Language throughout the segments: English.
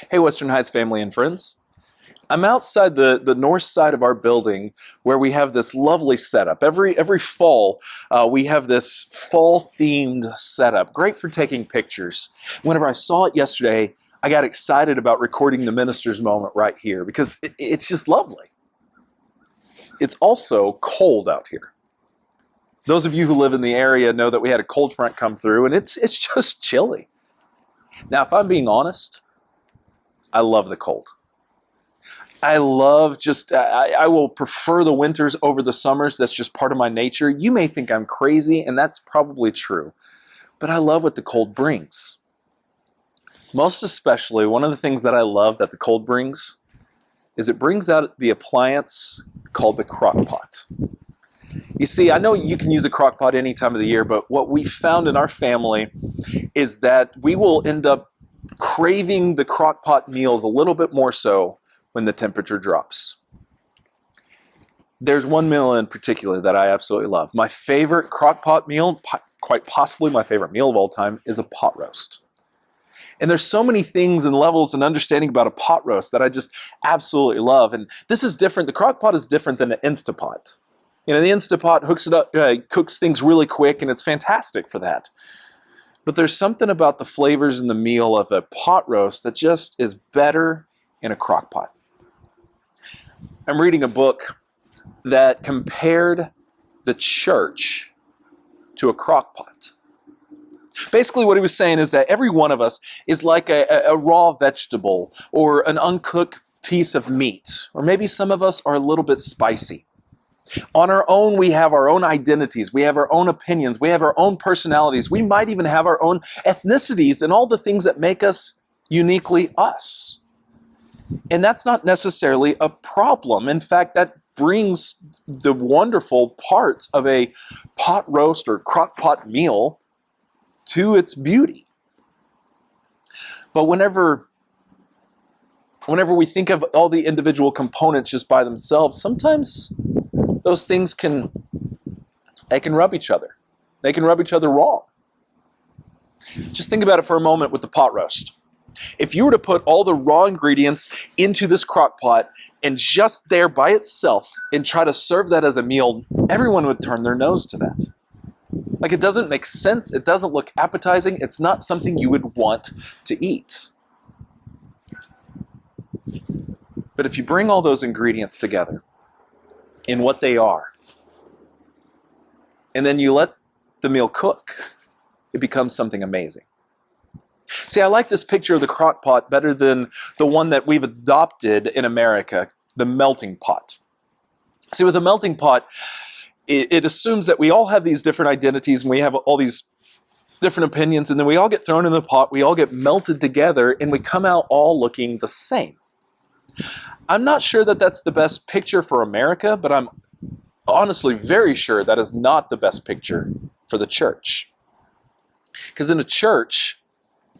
Hey, Western Heights family and friends. I'm outside the north side of our building where we have this lovely setup. Every fall, we have this fall-themed setup. Great for taking pictures. Whenever I saw it yesterday, I got excited about recording the minister's moment right here because it's just lovely. It's also cold out here. Those of you who live in the area know that we had a cold front come through, and it's just chilly. Now, if I'm being honest, I love the cold. I will prefer the winters over the summers. That's just part of my nature. You may think I'm crazy, and that's probably true. But I love what the cold brings. Most especially, one of the things that I love that the cold brings is it brings out the appliance called the crock pot. You see, I know you can use a crock pot any time of the year, but what we found in our family is that we will end up craving the crock pot meals a little bit more so when the temperature drops. There's one meal in particular that I absolutely love. My favorite crock pot meal, quite possibly my favorite meal of all time, is a pot roast. And there's so many things and levels and understanding about a pot roast that I just absolutely love. And this is different. The crock pot is different than the Instapot. You know, the Instapot hooks it up, cooks things really quick, and it's fantastic for that. But there's something about the flavors in the meal of a pot roast that just is better in a crock pot. I'm reading a book that compared the church to a crock pot. Basically what he was saying is that every one of us is like a raw vegetable or an uncooked piece of meat, or maybe some of us are a little bit spicy. On our own, we have our own identities, we have our own opinions, we have our own personalities, we might even have our own ethnicities and all the things that make us uniquely us. And that's not necessarily a problem. In fact, that brings the wonderful parts of a pot roast or crock pot meal to its beauty. But whenever we think of all the individual components just by themselves, sometimes those things can rub each other. They can rub each other wrong. Just think about it for a moment with the pot roast. If you were to put all the raw ingredients into this crock pot and just there by itself and try to serve that as a meal, everyone would turn their nose to that. Like, it doesn't make sense. It doesn't look appetizing. It's not something you would want to eat. But if you bring all those ingredients together in what they are, and then you let the meal cook, it becomes something amazing. See, I like this picture of the crock pot better than the one that we've adopted in America, the melting pot. See, with a melting pot, it assumes that we all have these different identities and we have all these different opinions, and then we all get thrown in the pot, we all get melted together, and we come out all looking the same. I'm not sure that that's the best picture for America, but I'm honestly very sure that is not the best picture for the church. Because in a church,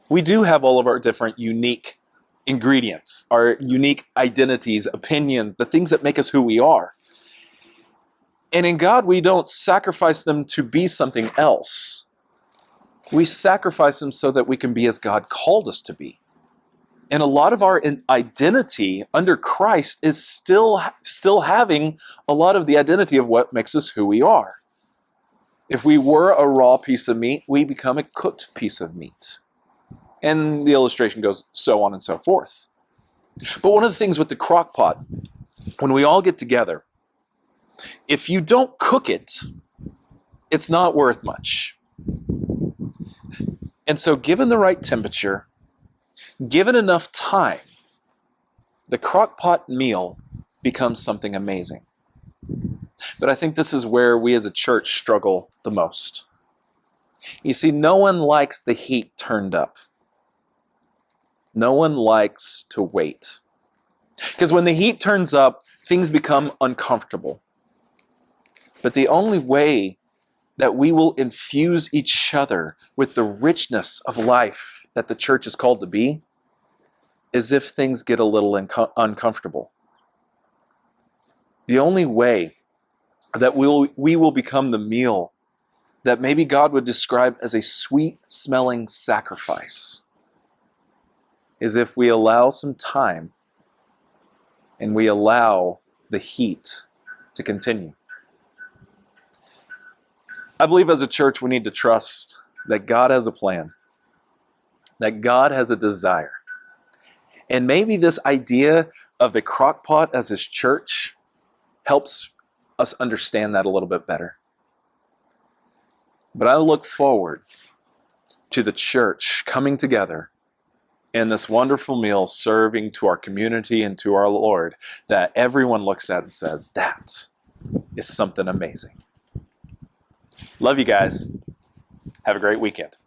we do have all of our different unique ingredients, our unique identities, opinions, the things that make us who we are. And in God, we don't sacrifice them to be something else. We sacrifice them so that we can be as God called us to be. And a lot of our identity under Christ is still having a lot of the identity of what makes us who we are. If we were a raw piece of meat, we become a cooked piece of meat. And the illustration goes so on and so forth. But one of the things with the crock pot, when we all get together, if you don't cook it, it's not worth much. And so given the right temperature, given enough time, the crock pot meal becomes something amazing. But I think this is where we as a church struggle the most. You see, no one likes the heat turned up. No one likes to wait. Because when the heat turns up, things become uncomfortable. But the only way that we will infuse each other with the richness of life that the church is called to be is if things get a little uncomfortable. The only way that we will become the meal that maybe God would describe as a sweet-smelling sacrifice is if we allow some time and we allow the heat to continue. I believe as a church we need to trust that God has a plan, that God has a desire. And maybe this idea of the crock pot as his church helps us understand that a little bit better. But I look forward to the church coming together in this wonderful meal, serving to our community and to our Lord, that everyone looks at and says, that is something amazing. Love you guys. Have a great weekend.